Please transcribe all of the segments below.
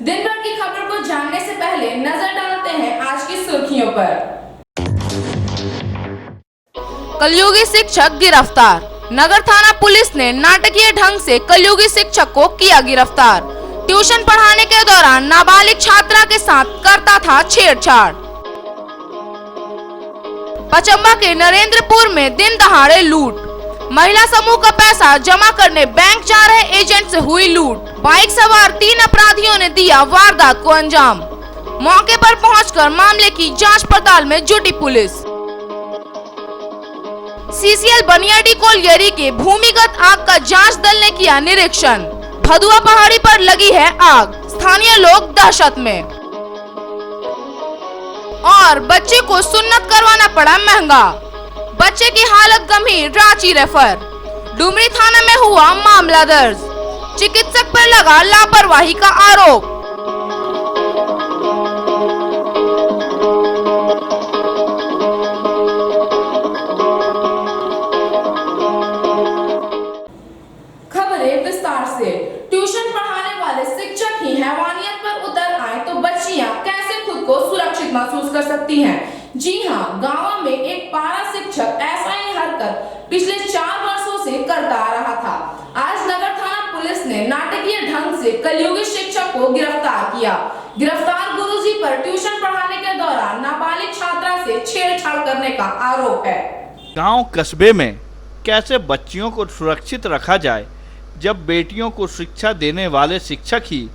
दिन भर की खबर को जानने से पहले नजर डालते हैं आज की सुर्खियों पर। कलयुगी शिक्षक गिरफ्तार। नगर थाना पुलिस ने नाटकीय ढंग से कलयुगी शिक्षक को किया गिरफ्तार। ट्यूशन पढ़ाने के दौरान नाबालिग छात्रा के साथ करता था छेड़छाड़। पचम्बा के नरेंद्रपुर में दिन दहाड़े लूट। महिला समूह का पैसा जमा करने बैंक जा रहे एजेंट से हुई लूट। बाइक सवार 3 अपराधियों ने दिया वारदात को अंजाम। मौके पर पहुंचकर मामले की जांच पड़ताल में जुटी पुलिस। सीसीएल बनियाडी कोलियरी के भूमिगत आग का जांच दल ने किया निरीक्षण। भदुआ पहाड़ी पर लगी है आग, स्थानीय लोग दहशत में। और बच्चे को सुन्नत करवाना पड़ा महंगा। बच्चे की हालत गंभीर, रांची रेफर। डुमरी थाना में हुआ मामला दर्ज। चिकित्सक पर लगा लापरवाही का आरोप। खबरें विस्तार से। ट्यूशन पढ़ाने वाले शिक्षक ही हैवानियत पर उतर आए तो बच्चियां कैसे खुद को सुरक्षित महसूस कर सकती हैं? जी हां, गांव में एक पारा शिक्षक ऐसा ही हरकत पिछले 4 वर्षों से करता आ रहा था। आज नगर थाना पुलिस ने नाटकीय ढंग से कलयुगी शिक्षक को गिरफ्तार किया। गिरफ्तार गुरुजी पर ट्यूशन पढ़ाने के दौरान नाबालिग छात्रा से छेड़छाड़ करने का आरोप है। गांव कस्बे में कैसे बच्चियों को सुरक्षित रखा जाए जब बेटियों को शिक्षा देने वाले शिक्षक ही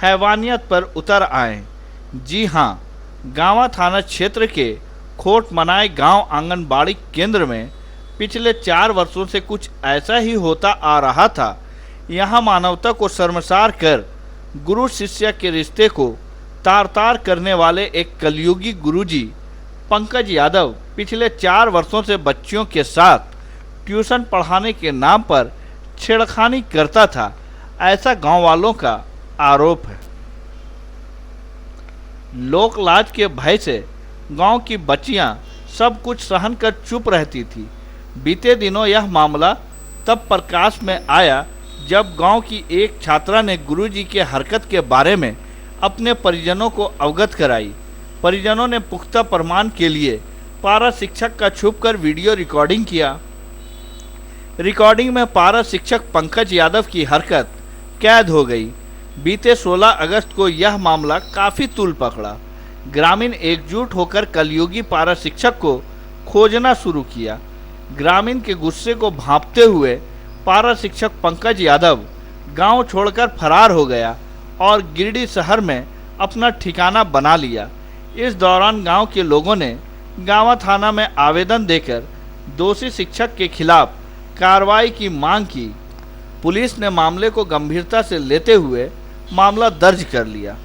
हैवानियत पर उतर आए। जी हां, गांवा थाना क्षेत्र के खोट मनाई गांव आंगनबाड़ी केंद्र में पिछले 4 वर्षों से कुछ ऐसा ही होता आ रहा था। यहां मानवता को शर्मसार कर गुरु शिष्य के रिश्ते को तार-तार करने वाले एक कलयुगी गुरुजी पंकज यादव पिछले 4 वर्षों से बच्चियों के साथ ट्यूशन पढ़ाने के नाम पर छेड़खानी करता था, ऐसा गांव वालों का आरोप है। लोक लाज के भय से गांव की बच्चियां सब कुछ सहन कर चुप रहती थी। बीते दिनों यह मामला तब प्रकाश में आया जब गांव की एक छात्रा ने गुरुजी के हरकत के बारे में अपने परिजनों को अवगत कराई। परिजनों ने पुख्ता प्रमाण के लिए पारा शिक्षक का छुपकर वीडियो रिकॉर्डिंग किया। रिकॉर्डिंग में पारा शिक्षक पंकज यादव की हरकत कैद हो गई। बीते 16 अगस्त को यह मामला काफ़ी तूल पकड़ा। ग्रामीण एकजुट होकर कलयुगी पारा शिक्षक को खोजना शुरू किया। ग्रामीण के गुस्से को भांपते हुए पारा शिक्षक पंकज यादव गांव छोड़कर फरार हो गया और गिरिडीह शहर में अपना ठिकाना बना लिया। इस दौरान गांव के लोगों ने गांवा थाना में आवेदन देकर दोषी शिक्षक के खिलाफ कार्रवाई की मांग की। पुलिस ने मामले को गंभीरता से लेते हुए मामला दर्ज कर लिया।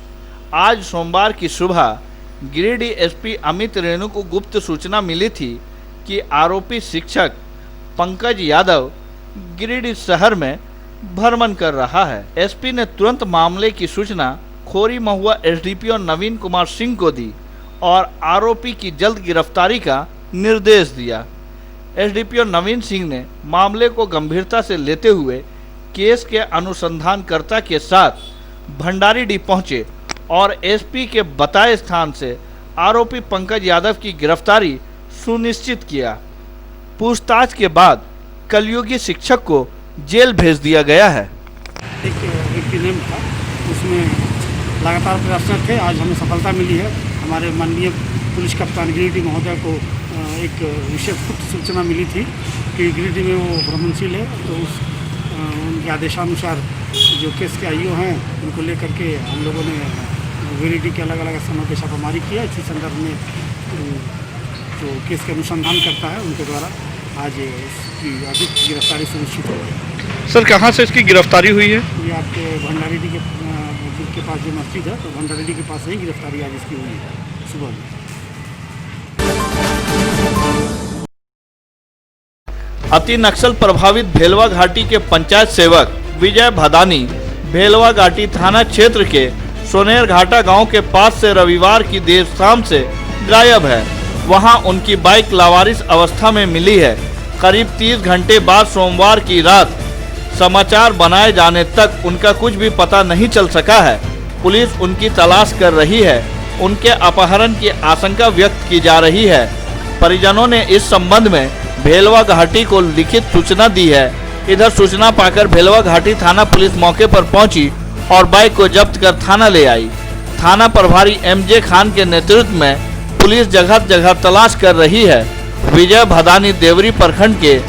आज सोमवार की सुबह गिरिडीह एसपी अमित रेणु को गुप्त सूचना मिली थी कि आरोपी शिक्षक पंकज यादव गिरिडीह शहर में भ्रमण कर रहा है। एसपी ने तुरंत मामले की सूचना खोरी महुआ एसडीपीओ नवीन कुमार सिंह को दी और आरोपी की जल्द गिरफ्तारी का निर्देश दिया। एसडीपीओ नवीन सिंह ने मामले को गंभीरता से लेते हुए केस के अनुसंधानकर्ता के साथ भंडारीडीह पहुंचे और एसपी के बताए स्थान से आरोपी पंकज यादव की गिरफ्तारी सुनिश्चित किया। पूछताछ के बाद कलयुगी शिक्षक को जेल भेज दिया गया है। एक नेम था, उसमें लगातार प्रयासरत थे। आज हमें सफलता मिली है। हमारे माननीय पुलिस कप्तान गिरिडीह महोदय को एक विशेष गुप्त सूचना मिली थी कि गिरिडीह में वो भ्रमणशील है, तो उनके आदेशानुसार जो केस के आईओ हैं उनको लेकर के हम लोगों ने गिरिडीह के अलग अलग स्थानों पर छापामारी किया। इसी संदर्भ में जो केस के अनुसंधान करता है उनके द्वारा आज इसकी अधिक गिरफ्तारी सुनिश्चित हो गई। सर, कहाँ से इसकी गिरफ्तारी हुई है? ये आपके भंडारीडीह के पास जो मस्जिद है, तो भंडारीडीह के पास ही गिरफ्तारी आज इसकी हुई है सुबह में। अति नक्सल प्रभावित भेलवा घाटी के पंचायत सेवक विजय भदानी भेलवा घाटी थाना क्षेत्र के सोनेर घाटा गांव के पास से रविवार की देर शाम से गायब है। वहां उनकी बाइक लावारिस अवस्था में मिली है। करीब 30 घंटे बाद सोमवार की रात समाचार बनाए जाने तक उनका कुछ भी पता नहीं चल सका है। पुलिस उनकी तलाश कर रही है। उनके अपहरण की आशंका व्यक्त की जा रही है। परिजनों ने इस संबंध में भेलवा घाटी को लिखित सूचना दी है। इधर सूचना पाकर भेलवा घाटी थाना पुलिस मौके पर पहुंची और बाइक को जब्त कर थाना ले आई। थाना प्रभारी MJ खान के नेतृत्व में पुलिस जगह जगह तलाश कर रही है। विजय भदानी देवरी प्रखंड के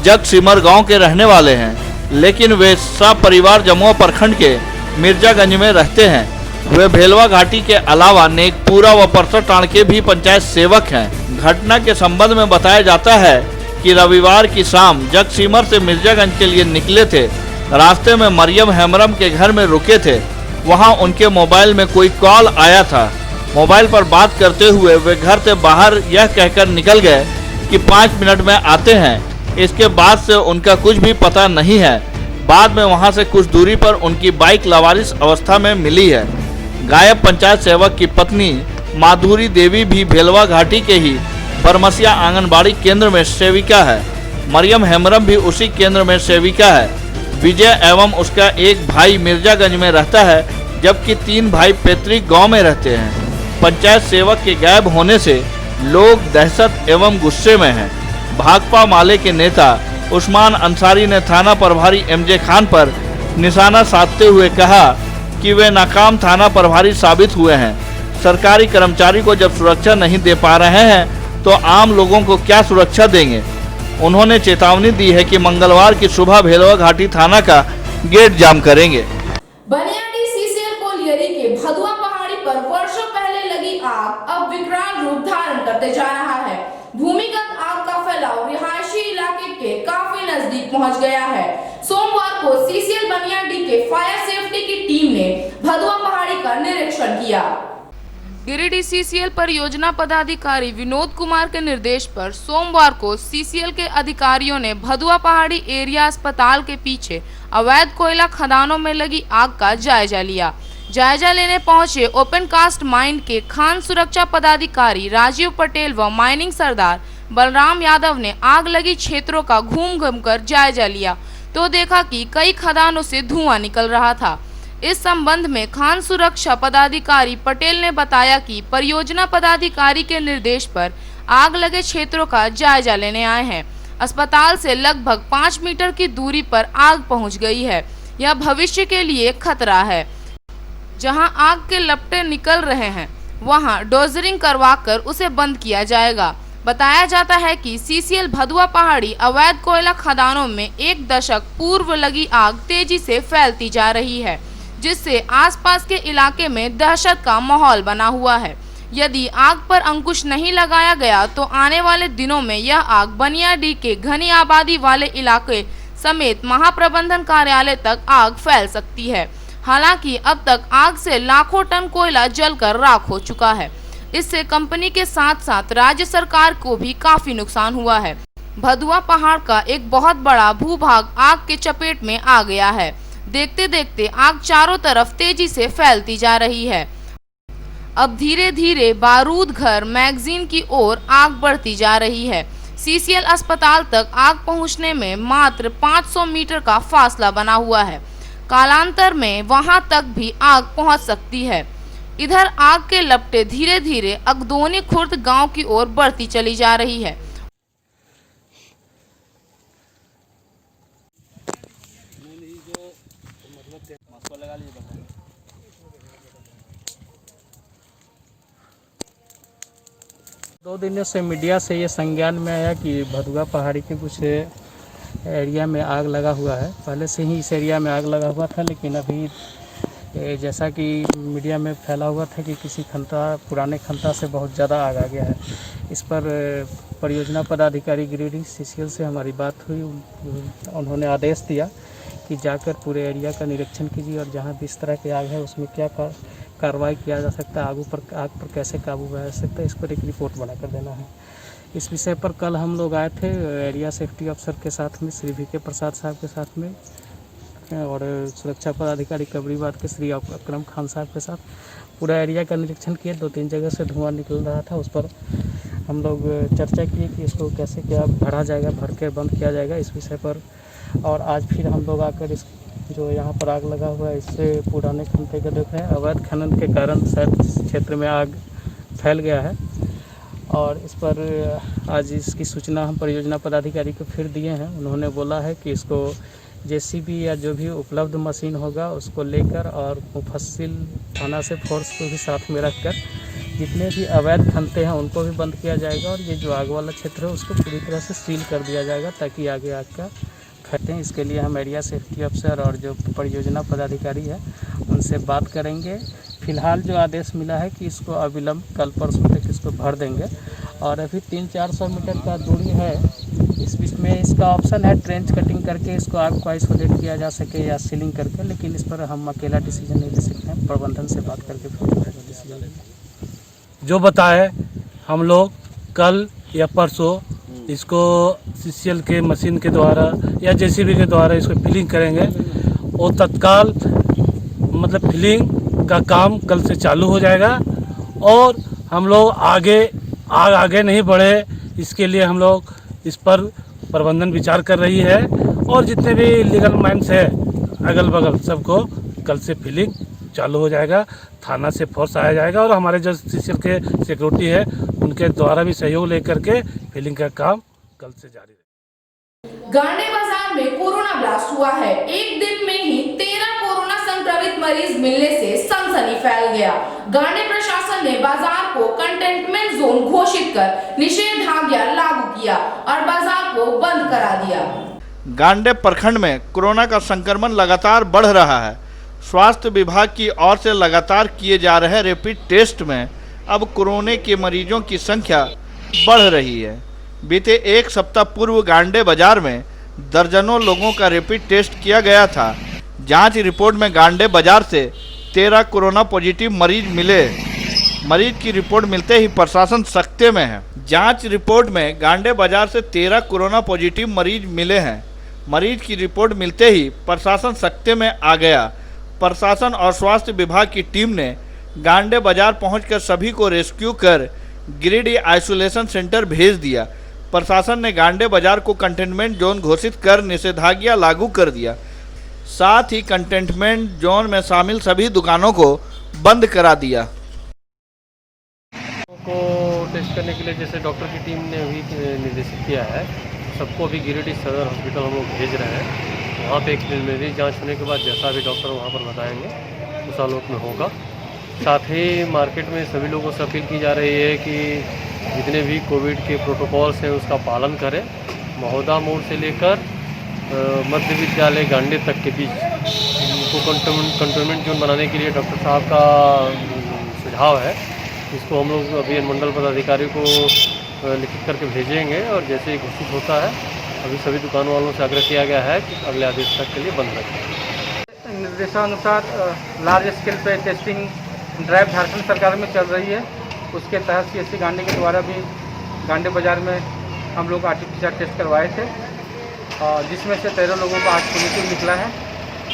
जगसीमर गांव के रहने वाले हैं, लेकिन वे सपरिवार जमुआ प्रखंड के मिर्जागंज में रहते हैं। वे भेलवा घाटी के अलावा नेकपुरा व परसटाण के भी पंचायत सेवक हैं। घटना के संबंध में बताया जाता है कि रविवार की शाम जगसीमर से मिर्जागंज के लिए निकले थे। रास्ते में मरियम हेमरम के घर में रुके थे। वहां उनके मोबाइल में कोई कॉल आया था। मोबाइल पर बात करते हुए वे घर से बाहर यह कहकर निकल गए कि 5 मिनट में आते हैं। इसके बाद से उनका कुछ भी पता नहीं है। बाद में वहां से कुछ दूरी पर उनकी बाइक लावारिस अवस्था में मिली है। गायब पंचायत सेवक की पत्नी माधुरी देवी भी भेलवा घाटी के ही बरमसिया आंगनबाड़ी केंद्र में सेविका है। मरियम हेमरम भी उसी केंद्र में सेविका है। विजय एवं उसका एक भाई मिर्जागंज में रहता है, जबकि 3 भाई पैतृक गांव में रहते हैं। पंचायत सेवक के गायब होने से लोग दहशत एवं गुस्से में हैं। भाकपा माले के नेता उस्मान अंसारी ने थाना प्रभारी MJ खान पर निशाना साधते हुए कहा कि वे नाकाम थाना प्रभारी साबित हुए हैं। सरकारी कर्मचारी को जब सुरक्षा नहीं दे पा रहे हैं तो आम लोगों को क्या सुरक्षा देंगे। उन्होंने चेतावनी दी है कि मंगलवार की सुबह भेलवा घाटी थाना का गेट जाम करेंगे। बनियाडी CCL कोलियरी के भदुआ पहाड़ी पर वर्षों पहले लगी आग अब विकराल रूप धारण करते जा रहा है। भूमिगत आग का फैलाव रिहायशी इलाके के काफी नजदीक पहुंच गया है। सोमवार को CCL बनियाडी के फायर सेफ्टी की टीम ने भदुआ पहाड़ी का निरीक्षण किया। गिरिडीह CCL परियोजना पदाधिकारी विनोद कुमार के निर्देश पर सोमवार को CCL के अधिकारियों ने भदुआ पहाड़ी एरिया अस्पताल के पीछे अवैध कोयला खदानों में लगी आग का जायजा लिया। जायजा लेने पहुंचे ओपन कास्ट माइन के खान सुरक्षा पदाधिकारी राजीव पटेल व माइनिंग सरदार बलराम यादव ने आग लगी क्षेत्रों का घूम घूम कर जायजा लिया तो देखा कि कई खदानों से धुआं निकल रहा था। इस संबंध में खान सुरक्षा पदाधिकारी पटेल ने बताया कि परियोजना पदाधिकारी के निर्देश पर आग लगे क्षेत्रों का जायजा लेने आए हैं। अस्पताल से लगभग 5 मीटर की दूरी पर आग पहुंच गई है। यह भविष्य के लिए खतरा है। जहां आग के लपटे निकल रहे हैं वहां डोजरिंग करवाकर उसे बंद किया जाएगा। बताया जाता है कि CCL भदुआ पहाड़ी अवैध कोयला खदानों में 1 दशक पूर्व लगी आग तेजी से फैलती जा रही है, जिससे आसपास के इलाके में दहशत का माहौल बना हुआ है। यदि आग पर अंकुश नहीं लगाया गया तो आने वाले दिनों में यह आग बनियाडी के घनी आबादी वाले इलाके समेत महाप्रबंधन कार्यालय तक आग फैल सकती है। हालांकि अब तक आग से लाखों टन कोयला जलकर राख हो चुका है। इससे कंपनी के साथ साथ राज्य सरकार को भी काफी नुकसान हुआ है। भदुआ पहाड़ का एक बहुत बड़ा भूभाग आग के चपेट में आ गया है। देखते देखते आग चारों तरफ तेजी से फैलती जा रही है। अब धीरे धीरे बारूद घर मैगजीन की ओर आग बढ़ती जा रही है। CCL अस्पताल तक आग पहुंचने में मात्र 500 मीटर का फासला बना हुआ है। कालांतर में वहां तक भी आग पहुंच सकती है। इधर आग के लपटे धीरे धीरे अगदोनी खुर्द गांव की ओर बढ़ती चली जा रही है। दो दिनों से मीडिया से ये संज्ञान में आया कि भदुआ पहाड़ी के कुछ एरिया में आग लगा हुआ है। पहले से ही इस एरिया में आग लगा हुआ था, लेकिन अभी जैसा कि मीडिया में फैला हुआ था कि किसी पुराने खंता से बहुत ज़्यादा आग आ गया है। इस पर परियोजना पदाधिकारी गिरिडीह CCL से हमारी बात हुई। उन्होंने आदेश दिया कि जाकर पूरे एरिया का निरीक्षण कीजिए और जहाँ भी इस तरह की आग है उसमें क्या कार्रवाई किया जा सकता है, आग पर कैसे काबू पाया जा सकता है, इस पर एक रिपोर्ट बनाकर देना है। इस विषय पर कल हम लोग आए थे एरिया सेफ्टी अफसर के साथ में, श्री VK प्रसाद साहब के साथ में, और सुरक्षा पदाधिकारी कबरीबाद के श्री अकरम खान साहब के साथ पूरा एरिया का निरीक्षण किए। 2-3 जगह से धुआं निकल रहा था, उस पर हम लोग चर्चा किए कि इसको कैसे क्या भरा जाएगा, भर के बंद किया जाएगा इस विषय पर। और आज फिर हम लोग आकर इस जो यहाँ पर आग लगा हुआ है, इससे पुराने खनते का देख रहे हैं, अवैध खनन के कारण शायद इस क्षेत्र में आग फैल गया है। और इस पर आज इसकी सूचना हम परियोजना पदाधिकारी को फिर दिए हैं। उन्होंने बोला है कि इसको जेसीबी या जो भी उपलब्ध मशीन होगा उसको लेकर और मुफस्सिल थाना से फोर्स को भी साथ में रखकर जितने भी अवैध खनते हैं उनको भी बंद किया जाएगा, और ये जो आग वाला क्षेत्र है उसको पूरी तरह से सील कर दिया जाएगा ताकि आगे आग का खतरे हैं। इसके लिए हम एरिया सेफ्टी अफसर और जो परियोजना पदाधिकारी है उनसे बात करेंगे। फिलहाल जो आदेश मिला है कि इसको अविलंब कल परसों तक इसको भर देंगे, और अभी 300-400 मीटर का दूरी है। इस बीच में इसका ऑप्शन है ट्रेंच कटिंग करके इसको आग को आइसोलेट किया जा सके या सीलिंग करके, लेकिन इस पर हम अकेला डिसीजन नहीं ले सकते हैं। प्रबंधन से बात करके फिर डिसीजन लेंगे। जो बताए हम लोग कल या परसों इसको सीसीएल के मशीन के द्वारा या जेसीबी के द्वारा इसको फिलिंग करेंगे, और तत्काल मतलब फिलिंग का काम कल से चालू हो जाएगा। और हम लोग आगे नहीं बढ़े, इसके लिए हम लोग इस पर प्रबंधन विचार कर रही है, और जितने भी लीगल माइंड्स है अगल बगल सबको कल से फिलिंग चालू हो जाएगा। थाना से फोर्स आया जाएगा, और हमारे जो सीसीएल के सिक्योरिटी है उनके द्वारा भी सहयोग लेकर के फिलिंग का काम कल से जारी रहेगा। गांडे बाजार में कोरोना ब्लास्ट हुआ है। एक दिन में ही 13 कोरोना संक्रमित मरीज मिलने से सनसनी फैल गया। गांडे प्रशासन ने बाजार को कंटेनमेंट जोन घोषित कर निषेधाज्ञा लागू किया और बाजार को बंद करा दिया। गांडे प्रखंड में कोरोना का संक्रमण लगातार बढ़ रहा है। स्वास्थ्य विभाग की ओर से लगातार किए जा रहे रैपिड टेस्ट में अब कोरोना के मरीजों की संख्या बढ़ रही है। बीते एक सप्ताह पूर्व गांडे बाजार में दर्जनों लोगों का रैपिड टेस्ट किया गया था। जांच रिपोर्ट में गांडे बाजार से 13 कोरोना पॉजिटिव मरीज मिले। मरीज की रिपोर्ट मिलते ही प्रशासन सख्ते में है। जांच रिपोर्ट में गांडे बाजार से 13 कोरोना पॉजिटिव मरीज मिले हैं। मरीज की रिपोर्ट मिलते ही प्रशासन सख्ते में आ गया। प्रशासन और स्वास्थ्य विभाग की टीम ने गांडे बाजार पहुंचकर सभी को रेस्क्यू कर गिरिडीह आइसोलेशन सेंटर भेज दिया। प्रशासन ने गांडे बाजार को कंटेनमेंट जोन घोषित कर निषेधाज्ञा लागू कर दिया। साथ ही कंटेनमेंट जोन में शामिल सभी दुकानों को बंद करा दिया। को टेस्ट करने के लिए जैसे डॉक्टर की टीम ने भी निर्देशित किया है, सबको अभी गिरिडीह सदर हॉस्पिटल हम लोग भेज रहे हैं। वहाँ पे एक प्रिलिमिनरी जांच होने के बाद जैसा भी डॉक्टर वहाँ पर बताएंगे उस आलोक में होगा। साथ ही मार्केट में सभी लोगों से अपील की जा रही है कि जितने भी कोविड के प्रोटोकॉल्स हैं उसका पालन करें। महोदा मोड़ से लेकर मध्य विद्यालय गांडे तक के बीच इनको कंटेनमेंट जोन बनाने के लिए डॉक्टर साहब का सुझाव है। इसको हम लोग अभी अनुमंडल पदाधिकारी को लिखित करके भेजेंगे, और जैसे ही घोषित होता है अभी सभी दुकान वालों से आग्रह किया गया है कि अगले आदेश तक के लिए बंद रखें। निर्देशानुसार लार्ज स्केल पे टेस्टिंग ड्राइव झारखंड सरकार में चल रही है। उसके तहत सीएससी गांडे के द्वारा भी गांडे बाजार में हम लोग आरटीपीसीआर टेस्ट करवाए थे, जिसमें से 13 लोगों का आज पॉजिटिव निकला है।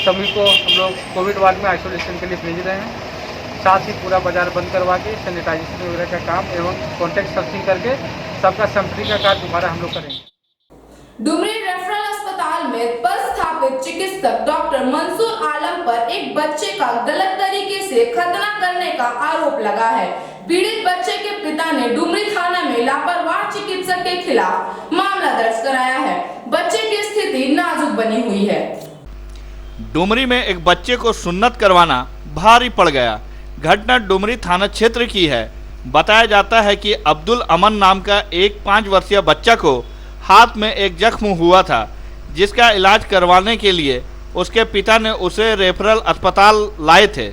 सभी को हम लोग कोविड वार्ड में आइसोलेशन के लिए भेज रहे हैं। साथ ही पूरा बाजार बंद करवा के सैनिटाइजेशन वगैरह का काम एवं कॉन्टैक्ट सर्चिंग करके सबका सैंपलिंग का कार्य दोबारा हम लोग करेंगे। डुमरी रेफरल अस्पताल में पदस्थापित चिकित्सक डॉक्टर मंसूर आलम पर एक बच्चे का गलत तरीके से खतना करने का आरोप लगा है। पीड़ित बच्चे के पिता ने डुमरी थाना में लापरवाह चिकित्सक के खिलाफ मामला दर्ज कराया है। बच्चे की स्थिति नाजुक बनी हुई है। डुमरी में एक बच्चे को सुन्नत करवाना भारी पड़ गया। घटना डुमरी थाना क्षेत्र की है। बताया जाता है कि अब्दुल अमन नाम का एक 5 वर्षीय बच्चा को हाथ में एक जख्म हुआ था, जिसका इलाज करवाने के लिए उसके पिता ने उसे रेफरल अस्पताल लाए थे।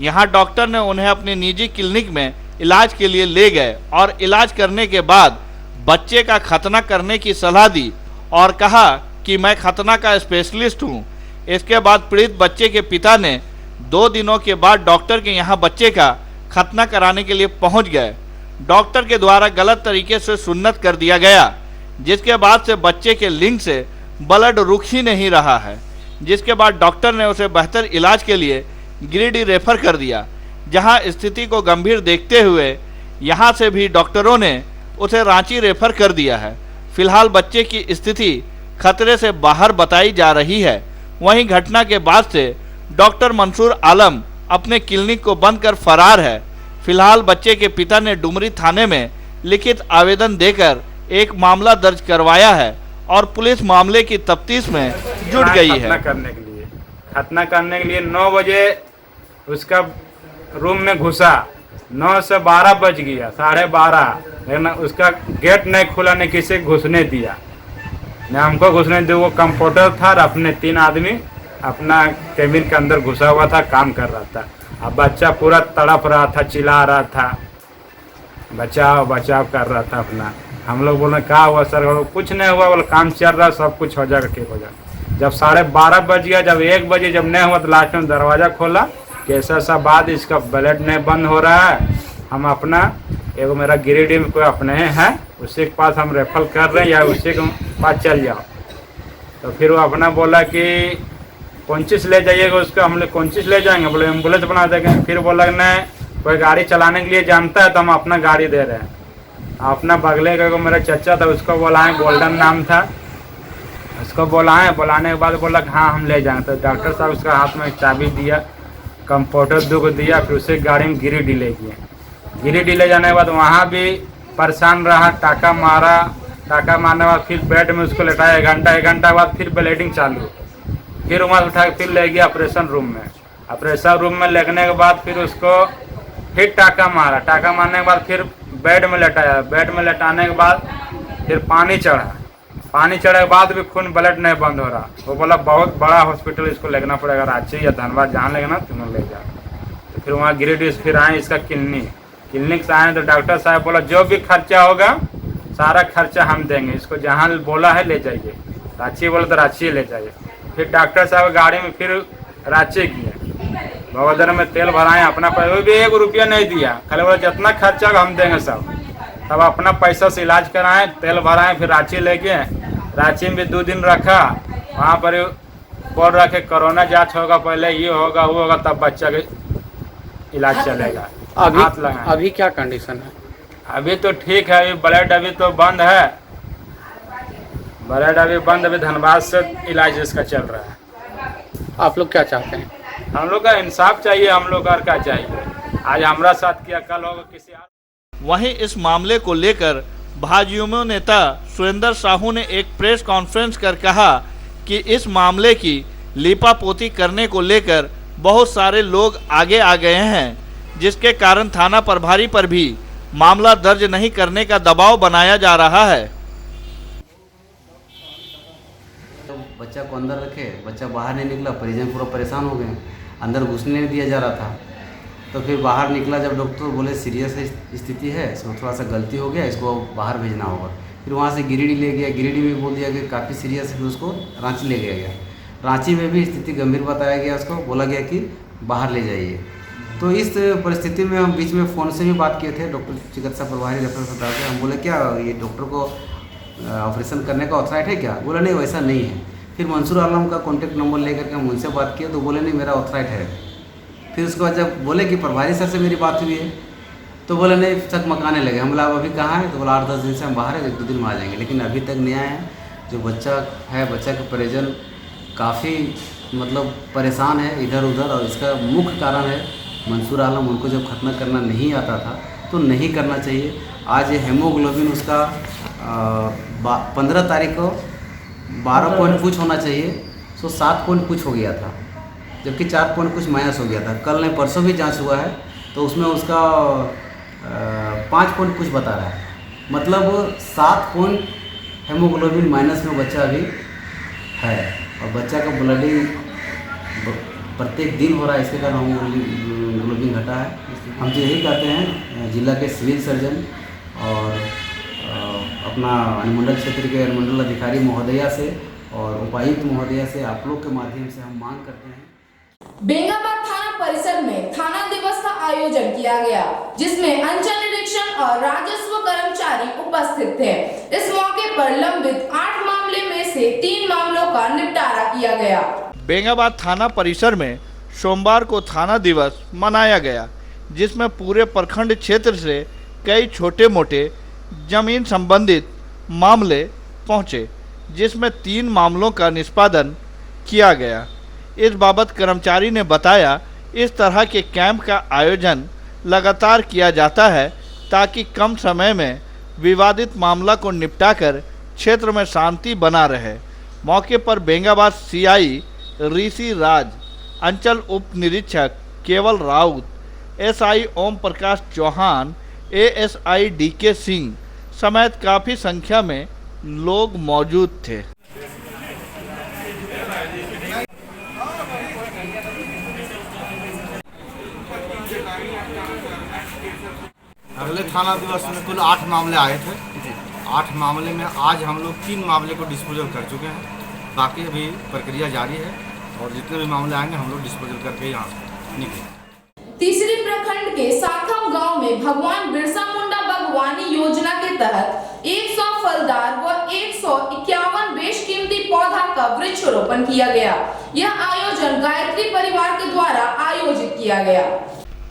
यहां डॉक्टर ने उन्हें अपनी निजी क्लिनिक में इलाज के लिए ले गए और इलाज करने के बाद बच्चे का खतना करने की सलाह दी और कहा कि मैं खतना का स्पेशलिस्ट हूं। इसके बाद पीड़ित बच्चे के पिता ने 2 दिनों के बाद डॉक्टर के यहाँ बच्चे का खतना कराने के लिए पहुंच गए। डॉक्टर के द्वारा गलत तरीके से सुन्नत कर दिया गया, जिसके बाद से बच्चे के लिंग से ब्लड रुक ही नहीं रहा है। जिसके बाद डॉक्टर ने उसे बेहतर इलाज के लिए गिरिडीह रेफर कर दिया, जहां स्थिति को गंभीर देखते हुए यहां से भी डॉक्टरों ने उसे रांची रेफर कर दिया है। फिलहाल बच्चे की स्थिति खतरे से बाहर बताई जा रही है। वहीं घटना के बाद से डॉक्टर मंसूर आलम अपने क्लिनिक को बंद कर फरार है। फिलहाल बच्चे के पिता ने डुमरी थाने में लिखित आवेदन देकर एक मामला दर्ज करवाया है और पुलिस मामले की तफ्तीश में जुट गई है। खतना करने के लिए 9 बजे उसका रूम में घुसा, 9 से 12 बज गया, 12:30, लेकिन उसका गेट नहीं खुला, नहीं किसी घुसने दिया, न हमको घुसने दिया। वो कंप्यूटर था और अपने 3 आदमी अपना केबिन के अंदर घुसा हुआ था, काम कर रहा था। अब बच्चा पूरा तड़प रहा था, चिल्ला रहा था, बचाओ बचाओ कर रहा था अपना। हम लोग बोले क्या हुआ सर? कुछ नहीं हुआ, बोले काम चल रहा, सब कुछ हो जाएगा, ठीक हो जाएगा। जब 12:30 बज गया, जब 1 बजे जब नहीं हुआ तो लास्ट में दरवाज़ा खोला कि ऐसा बात, इसका ब्लड नहीं बंद हो रहा है, हम अपना एगो मेरा गिरिडीह में कोई अपने हैं उसी के पास हम रेफर कर रहे हैं, या उसी के पास चल जाओ। तो फिर वो अपना बोला कि कौन चीज़ ले जाइएगा उसका। हम लोग कौन चीज़ ले जाएंगे? बोले एम्बुलेंस बना देंगे। फिर बोला नहीं, कोई गाड़ी चलाने के लिए जानता है तो हम अपना गाड़ी दे रहे हैं। अपना बगले का मेरा चचा था, उसको बुलाएं, गोल्डन नाम था, उसको बुलाएं। बुलाने के बाद बोला हाँ हम ले जाएंगे। तो डॉक्टर साहब उसका हाथ में चाबी दिया, कंप्यूटर 2 को दिया, फिर उसे गाड़ी में गिरिडीह ले गए। गिरिडीह ले जाने के बाद वहाँ भी परेशान रहा, टाका मारा। टाका मारने के बाद फिर बेड में उसको लेटाया 1 घंटा बाद फिर ब्लीडिंग चालू। फिर वहाँ उठा के फिर ले गया ऑपरेशन रूम में। ऑपरेशन रूम में लगने के बाद फिर उसको फिर टाका मारा। टाका मारने के बाद फिर बेड में लेटाया। बेड में लेटाने के बाद फिर पानी चढ़ा। पानी चढ़े के बाद भी खून ब्लड नहीं बंद हो रहा। वो बोला बहुत बड़ा हॉस्पिटल इसको लेना पड़ेगा, रांची या धनबाद, जहाँ लेना तुम ले जाओ। तो फिर वहाँ गिरिडीह फिर आए इसका क्लिनिक से आए तो डॉक्टर साहब बोला जो भी खर्चा होगा सारा खर्चा हम देंगे, इसको जहाँ बोला है ले जाइए। रांची बोला तो रांची ले जाइए। फिर डॉक्टर साहब गाड़ी में फिर रांची किए, बगोदर में तेल भराए, अपना पैसा भी 1 रुपया नहीं दिया, खाली बोला जितना खर्चा हम देंगे सब। तब अपना पैसा से इलाज कराएं, तेल भराएं, फिर रांची ले गए। रांची में भी 2 दिन रखा, वहाँ पर बोल रहा कि कोरोना जांच होगा, पहले ये होगा वो होगा, तब बच्चा का इलाज चलेगा। अभी क्या कंडीशन है? अभी तो ठीक है, अभी ब्लड अभी तो बंद है, ब्लड अभी बंद, अभी धनबाद से इलाज इसका चल रहा है। आप लोग क्या चाहते हैं? हम लोग का इंसाफ चाहिए, हम लोग का क्या चाहिए? आज हमारा साथ किया, कल होगा किसी और। वहीं इस मामले को लेकर भाजयुमो नेता सुरेंद्र साहू ने एक प्रेस कॉन्फ्रेंस कर कहा कि इस मामले की लीपापोती करने को लेकर बहुत सारे लोग आगे आ गए हैं, जिसके कारण थाना प्रभारी पर भी मामला दर्ज नहीं करने का दबाव बनाया जा रहा है। बच्चा को अंदर रखे, बच्चा बाहर नहीं निकला, परिजन पूरा परेशान हो गए, अंदर घुसने नहीं दिया जा रहा था। तो फिर बाहर निकला जब डॉक्टर बोले सीरियस स्थिति है, इसको थोड़ा सा गलती हो गया, इसको बाहर भेजना होगा। फिर वहाँ से गिरिडीह ले गया, गिरिडीह में बोल दिया कि काफ़ी सीरियस है, फिर उसको रांची ले गया। रांची में भी स्थिति गंभीर बताया गया, उसको बोला गया कि बाहर ले जाइए। तो इस परिस्थिति में हम बीच में फ़ोन से भी बात किए थे डॉक्टर चिकित्सा प्रभारी डॉक्टर सरदार से। हम बोले क्या ये डॉक्टर को ऑपरेशन करने का ऑथराइट है क्या? बोला नहीं वैसा नहीं है। फिर मंसूर आलम का कॉन्टैक्ट नंबर लेकर के हम उनसे बात किए तो बोले नहीं मेरा ऑथराइट है। फिर उसके बाद जब बोले कि प्रभारी सर से मेरी बात हुई है तो बोले नहीं शक मकाने लगे। हम बोला अब अभी कहाँ है? तो बोला 8-10 दिन से हम बाहर है, 1-2 दिन में आ जाएंगे। लेकिन अभी तक नहीं आए हैं। जो बच्चा है, बच्चा के परिजन काफ़ी मतलब परेशान है इधर उधर, और इसका मुख्य कारण है मंसूर आलम। उनको जब खतना करना नहीं आता था तो नहीं करना चाहिए। आज ये हेमोग्लोबिन उसका 15 तारीख को 12 पॉइंट कुछ होना चाहिए, सो 7 पॉइंट कुछ हो गया था, जबकि 4 पॉइंट कुछ माइनस हो गया था। कल नहीं परसों भी जांच हुआ है तो उसमें उसका 5 पॉइंट कुछ बता रहा है, मतलब 7 पॉइंट हेमोग्लोबिन माइनस में बच्चा अभी है। और बच्चा का ब्लडिंग प्रत्येक दिन हो रहा है, इसके कारण हेमोग्लोबिन घटा है। हम तो यही कहते हैं जिला के सिविल सर्जन और अपना अनुमंडल क्षेत्र के अनुमंडल अधिकारी महोदया से और उपायुक्त महोदया से आप लोग के माध्यम से हम मांग करते हैं। बेंगाबाद थाना परिसर में थाना दिवस का आयोजन किया गया, जिसमें अंचल निरीक्षण और राजस्व कर्मचारी उपस्थित थे। इस मौके पर लंबित 8 मामले में से 3 मामलों का निपटारा किया गया। बेंगाबाद थाना परिसर में सोमवार को थाना दिवस मनाया गया, जिसमें पूरे प्रखंड क्षेत्र से कई छोटे मोटे जमीन संबंधित मामले पहुंचे, जिसमें 3 मामलों का निष्पादन किया गया। इस बाबत कर्मचारी ने बताया, इस तरह के कैंप का आयोजन लगातार किया जाता है ताकि कम समय में विवादित मामला को निपटाकर क्षेत्र में शांति बना रहे। मौके पर बेंगाबाद सीआई ऋषि राज, अंचल उप निरीक्षक केवल Raut, SI Om Prakash Chauhan, ASI DK Singh समेत काफ़ी संख्या में लोग मौजूद थे। अगले थाना दिवस में कुल 8 मामले आए थे। 8 मामले में आज हम लोग 3 मामले को डिस्पोजल कर चुके हैं। बाकी अभी प्रक्रिया जारी है और जितने भी मामले आएंगे हम लोग डिस्पोजल करके यहाँ से निकलेंगे। तीसरी प्रखंड के साखम गांव में भगवान बिरसा मुंडा बागवानी योजना के तहत 100 फलदार व 151 बेशकीमती पौधा का वृक्षारोपण किया गया। यह आयोजन गायत्री परिवार के द्वारा आयोजित किया गया।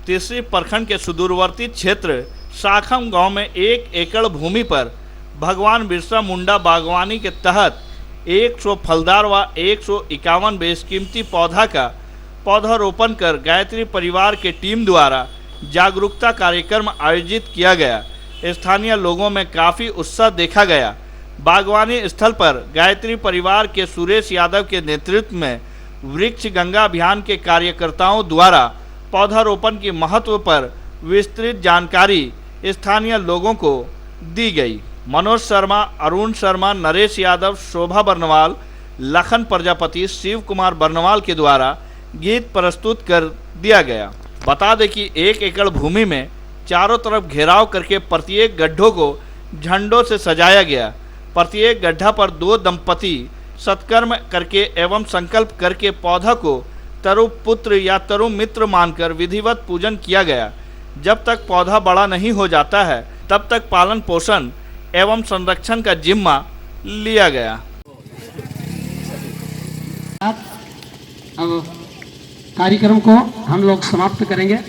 तीसरी प्रखंड के सुदूरवर्ती क्षेत्र साखम गांव में 1 एकड़ भूमि पर भगवान बिरसा मुंडा बागवानी के तहत 100 फलदार व 151 बेशकीमती पौधा का पौधारोपण कर गायत्री परिवार के टीम द्वारा जागरूकता कार्यक्रम आयोजित किया गया। स्थानीय लोगों में काफ़ी उत्साह देखा गया। बागवानी स्थल पर गायत्री परिवार के सुरेश यादव के नेतृत्व में वृक्ष गंगा अभियान के कार्यकर्ताओं द्वारा पौधारोपण के महत्व पर विस्तृत जानकारी स्थानीय लोगों को दी गई। मनोज शर्मा, अरुण शर्मा, नरेश यादव, शोभा बर्नवाल, लखन प्रजापति, शिव कुमार बर्नवाल के द्वारा गीत प्रस्तुत कर दिया गया। बता दें कि 1 एकड़ भूमि में चारों तरफ घेराव करके प्रत्येक गड्ढों को झंडों से सजाया गया। प्रत्येक गड्ढा पर 2 दंपति सत्कर्म करके एवं संकल्प करके पौधा को तरु पुत्र या तरु मित्र मानकर विधिवत पूजन किया गया। जब तक पौधा बड़ा नहीं हो जाता है तब तक पालन पोषण एवं संरक्षण का जिम्मा लिया गया। अब कार्यक्रम को हम लोग समाप्त करेंगे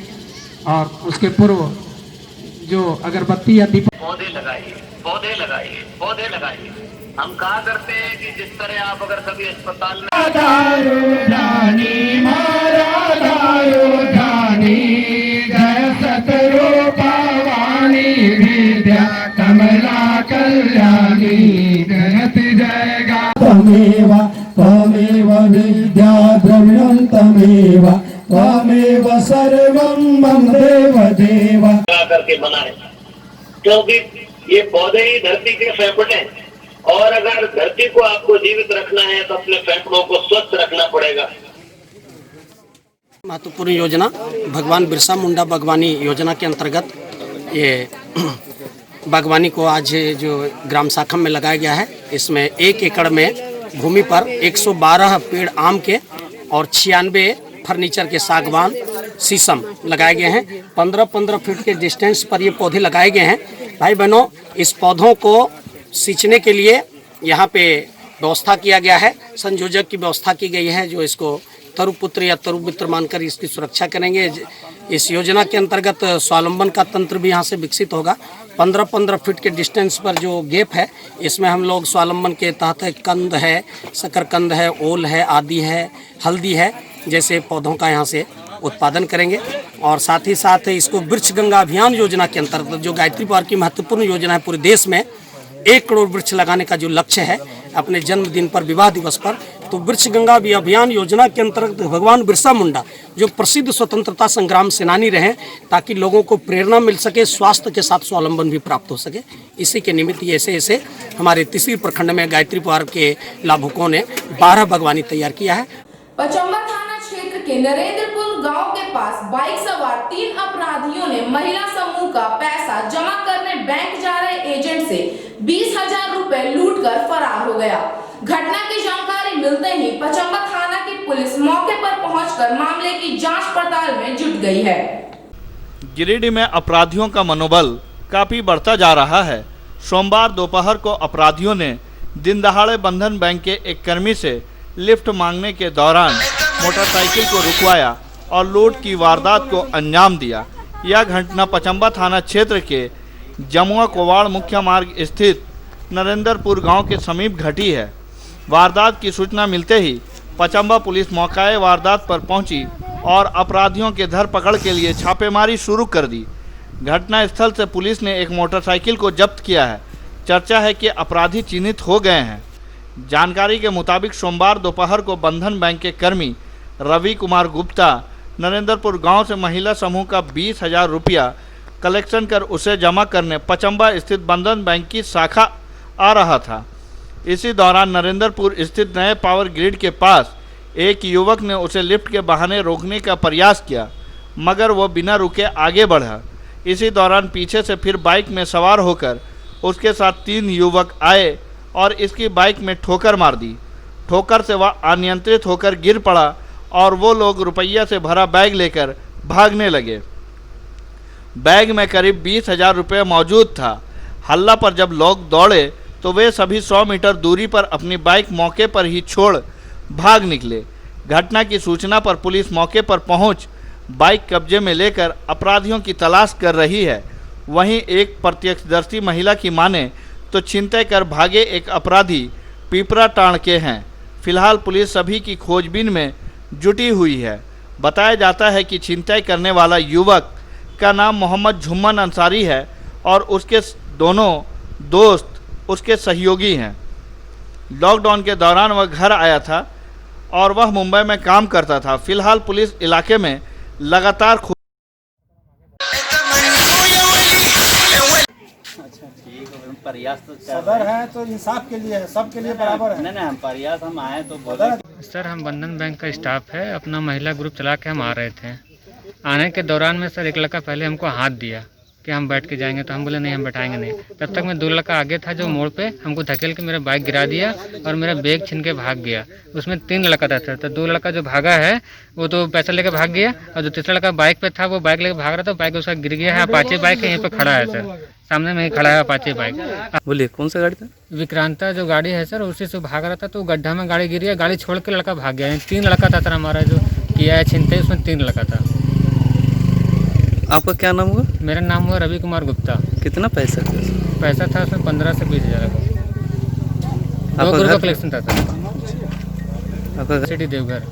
और उसके पूर्व जो अगरबत्ती या दीप पौधे लगाइए, पौधे लगाइए, पौधे लगाइए। हम कहा करते हैं कि जिस तरह आप अगर कभी अस्पताल में कमला कल्याणी जगति जयगा तमेव त्वमेव विद्या द्रविणं तमेव त्वमेव सर्वं मम देव देव करके बनाए, क्योंकि ये पौधे ही धरती के फेफड़े हैं और अगर धरती को आपको जीवित रखना है तो अपने फेफड़ों को स्वस्थ रखना पड़ेगा। महत्वपूर्ण योजना भगवान बिरसा मुंडा बागवानी योजना के अंतर्गत ये बागवानी को आज जो ग्राम साखम में लगाया गया है। इसमें 1 एकड़ में भूमि पर 112 पेड़ आम के और 96 फर्नीचर के सागवान शीशम लगाए गए हैं। 15-15 फीट के डिस्टेंस पर ये पौधे लगाए गए हैं। भाई बहनों, इस पौधों को सींचने के लिए यहाँ पे व्यवस्था किया गया है। संयोजक की व्यवस्था की गई है जो इसको तरुपुत्र या तरुमित्र मानकर इसकी सुरक्षा करेंगे। इस योजना के अंतर्गत स्वावलंबन का तंत्र भी यहाँ से विकसित होगा। 15-15 फीट के डिस्टेंस पर जो गैप है इसमें हम लोग स्वावलंबन के तहत कंद है, शकरकंद है, ओल है, आदि है, हल्दी है जैसे पौधों का यहाँ से उत्पादन करेंगे। और साथ ही साथ इसको वृक्ष गंगा अभियान योजना के अंतर्गत जो गायत्री परिवार की महत्वपूर्ण योजना है, पूरे देश में 1 करोड़ वृक्ष लगाने का जो लक्ष्य है अपने जन्मदिन पर, विवाह दिवस पर, तो वृक्ष गंगा अभियान योजना के अंतर्गत भगवान बिरसा मुंडा जो प्रसिद्ध स्वतंत्रता संग्राम सेनानी रहे, ताकि लोगों को प्रेरणा मिल सके, स्वास्थ्य के साथ स्वावलंबन भी प्राप्त हो सके। इसी के निमित्त ऐसे ऐसे हमारे तीसरी प्रखंड में गायत्री परिवार के लाभुकों ने 12 बागवानी तैयार किया है। पचम्बा थाना क्षेत्र के नरेंद्रपुर गांव के पास बाइक सवार 3 अपराधियों ने महिला समूह का पैसा जमा करने बैंक जा रहे एजेंट से 20,000 रुपए लूटकर फरार हो गया। घटना की जानकारी मिलते ही पचम्बा थाना की पुलिस मौके पर पहुंचकर मामले की जांच पड़ताल में जुट गई है। गिरिडीह में अपराधियों का मनोबल काफी बढ़ता जा रहा है। सोमवार दोपहर को अपराधियों ने दिन दहाड़े बंधन बैंक के एक कर्मी से लिफ्ट मांगने के दौरान मोटरसाइकिल को रुकवाया और लूट की वारदात को अंजाम दिया। यह घटना पचम्बा थाना क्षेत्र के जमुआ कोवाड़ मुख्य मार्ग स्थित नरेंद्रपुर गांव के समीप घटी है। वारदात की सूचना मिलते ही पचंबा पुलिस मौके वारदात पर पहुंची और अपराधियों के धरपकड़ के लिए छापेमारी शुरू कर दी। घटना स्थल से पुलिस ने एक मोटरसाइकिल को जब्त किया है। चर्चा है कि अपराधी चिन्हित हो गए हैं। जानकारी के मुताबिक सोमवार दोपहर को बंधन बैंक के कर्मी रवि कुमार गुप्ता नरेंद्रपुर गांव से महिला समूह का 20,000 रुपया कलेक्शन कर उसे जमा करने पचंबा स्थित बंधन बैंक की शाखा आ रहा था। इसी दौरान नरेंद्रपुर स्थित नए पावर ग्रिड के पास एक युवक ने उसे लिफ्ट के बहाने रोकने का प्रयास किया, मगर वह बिना रुके आगे बढ़ा। इसी दौरान पीछे से फिर बाइक में सवार होकर उसके साथ 3 युवक आए और इसकी बाइक में ठोकर मार दी। ठोकर से वह अनियंत्रित होकर गिर पड़ा और वो लोग रुपया से भरा बैग लेकर भागने लगे। बैग में करीब 20,000 रुपये मौजूद था। हल्ला पर जब लोग दौड़े तो वे सभी 100 मीटर दूरी पर अपनी बाइक मौके पर ही छोड़ भाग निकले। घटना की सूचना पर पुलिस मौके पर पहुंच बाइक कब्जे में लेकर अपराधियों की तलाश कर रही है। वहीं एक प्रत्यक्षदर्शी महिला की माने तो छिनतई कर भागे एक अपराधी पीपरा टाण के हैं। फिलहाल पुलिस सभी की खोजबीन में जुटी हुई है। बताया जाता है कि छिनतई करने वाला युवक का नाम मोहम्मद झुम्मन अंसारी है और उसके दोनों दोस्त उसके सहयोगी हैं। लॉकडाउन के दौरान वह घर आया था और वह मुंबई में काम करता था। फिलहाल पुलिस इलाके में लगातार प्रयास तो सदर है तो इंसाफ के लिए है, सबके लिए बराबर है। नहीं हम प्रयास हम आए तो बोले सर हम बंधन बैंक का स्टाफ है, अपना महिला ग्रुप चला के हम आ रहे थे। आने के दौरान में सर एक लड़का पहले हमको हाथ दिया कि हम बैठ के जाएंगे, तो हम बोले नहीं हम बैठाएंगे नहीं। तब तक मैं 2 लड़का आगे था जो मोड़ पे हमको धकेल के मेरा बाइक गिरा दिया और मेरा बैग छीन के भाग गया। उसमें 3 लड़का था, तो 2 लड़का जो भागा है वो तो पैसा लेके भाग गया और जो तीसरा लड़का बाइक पे था वो बाइक लेके भाग रहा था। बाइक उसका गिर गया है। अपाचे बाइक यहीं पे खड़ा है सर, सामने में ही खड़ा है अपाचे बाइक। बोलिए कौन सा गाड़ी था? विक्रांता जो गाड़ी है सर उसी से भाग रहा था, तो गड्ढा में गाड़ी गिरी है। गाड़ी छोड़ के लड़का भाग गया। 3 लड़का था सर हमारा जो किया है छिनतई, उसमें 3 लड़का था। आपका क्या नाम हुआ? मेरा नाम हुआ रवि कुमार गुप्ता। कितना पैसा था? पैसा था उसमें 15 से 20,000 का। 2 ग्रुप का कलेक्शन था सर। आपका सिटी देवघर।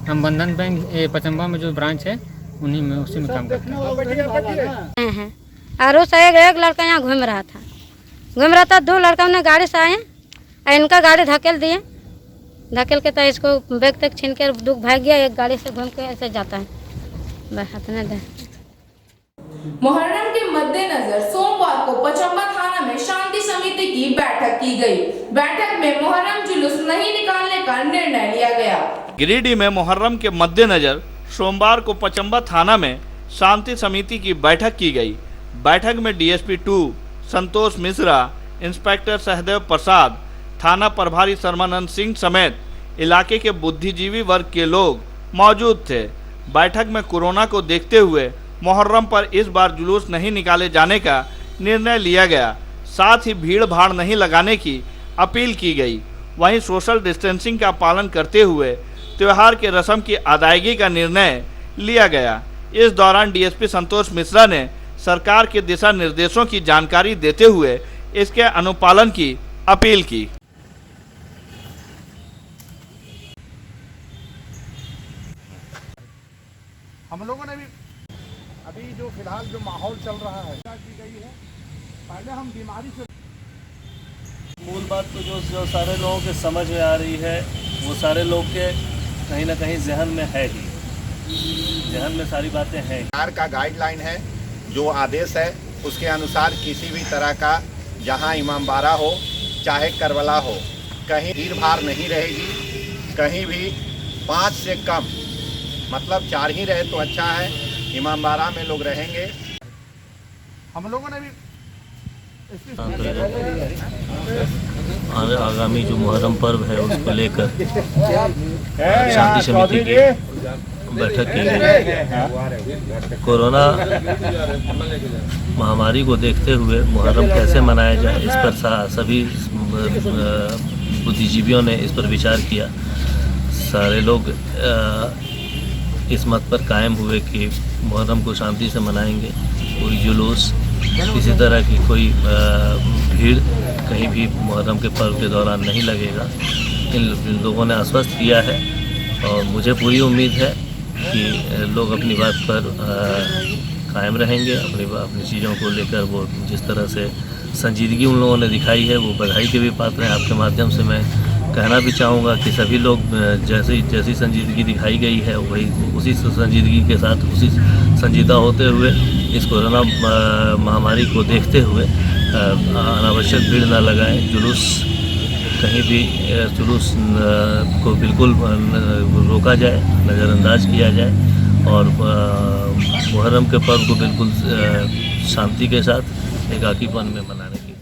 हम बंधन बैंक पचंबा में जो ब्रांच है उन्हीं में उसी में काम करते हैं। और उस एक लड़का यहाँ घूम रहा था। 2 लड़का ने गाड़ी से आए और इनका गाड़ी धकेल दिए। धकेल के तो इसको बैग तक छीन के दुख भाग गया। एक गाड़ी से घूम के ऐसे जाता है। मुहर्रम के मद्देनजर सोमवार को पचंबा थाना में शांति समिति की बैठक की गई। बैठक में मुहर्रम जुलूस नहीं निकालने का निर्णय लिया गया। गिरिडीह में मुहर्रम के मद्देनजर सोमवार को पचंबा थाना में शांति समिति की बैठक की गई। बैठक में डीएसपी 2 संतोष मिश्रा, इंस्पेक्टर सहदेव प्रसाद, थाना प्रभारी शर्मानंद सिंह समेत इलाके के बुद्धिजीवी वर्ग के लोग मौजूद थे। बैठक में कोरोना को देखते हुए मुहर्रम पर इस बार जुलूस नहीं निकाले जाने का निर्णय लिया गया। साथ ही भीड़ भाड़ नहीं लगाने की अपील की गई। वहीं सोशल डिस्टेंसिंग का पालन करते हुए त्यौहार के रस्म की अदायगी का निर्णय लिया गया। इस दौरान डीएसपी संतोष मिश्रा ने सरकार के दिशा निर्देशों की जानकारी देते हुए इसके अनुपालन की अपील की। हम लोगों ने भी अभी जो फिलहाल जो माहौल चल रहा है की गई है। पहले हम बीमारी से मूल बात तो जो सारे लोगों के समझ में आ रही है वो सारे लोग के कहीं ना कहीं जहन में है ही, जहन में सारी बातें हैं। सरकार का गाइडलाइन है, जो आदेश है उसके अनुसार किसी भी तरह का जहां इमामबाड़ा हो चाहे करबला हो कहीं भीड़ भाड़ नहीं रहेगी। कहीं भी 5 से कम मतलब 4 ही रहे तो अच्छा है। इमामबाड़ा में लोग रहेंगे। हम लोगों ने भी आगामी जो मुहर्रम पर्व है उसको लेकर शांति समिति की बैठक की गई। कोरोना महामारी को देखते हुए मुहर्रम कैसे मनाया जाए इस पर सभी बुद्धिजीवियों ने इस पर विचार किया। सारे लोग इस मत पर कायम हुए कि मुहर्रम को शांति से मनाएंगे। कोई जुलूस, किसी तरह की कोई भीड़ कहीं भी मुहर्रम के पर्व के दौरान नहीं लगेगा। इन लोगों ने आश्वस्त किया है और मुझे पूरी उम्मीद है कि लोग अपनी बात पर कायम रहेंगे, अपनी चीज़ों को लेकर वो जिस तरह से संजीदगी उन लोगों ने दिखाई है वो बधाई के भी पात्र हैं। आपके माध्यम से मैं कहना भी चाहूँगा कि सभी लोग जैसी संजीदगी दिखाई गई है वही उसी संजीदगी के साथ उसी संजीदा होते हुए इस कोरोना महामारी को देखते हुए अनावश्यक भीड़ न लगाएं, जुलूस कहीं भी जुलूस को बिल्कुल रोका जाए, नज़रअंदाज किया जाए और मुहर्रम के पर्व को बिल्कुल शांति के साथ एकाकीपन में मनाने की।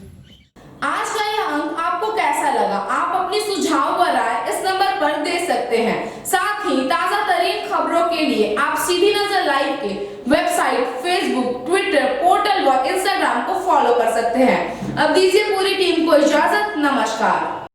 आज का यह अंक आपको कैसा लगा? आप अपनी सुझाव व राय इस नंबर पर दे सकते हैं। साथ ही ताजा तरीन खबरों के लिए आप सीधी नजर लाइव के वेबसाइट, फेसबुक, ट्विटर, पोर्टल व इंस्टाग्राम को फॉलो कर सकते हैं। अब दीजिए पूरी टीम को इजाजत। नमस्कार।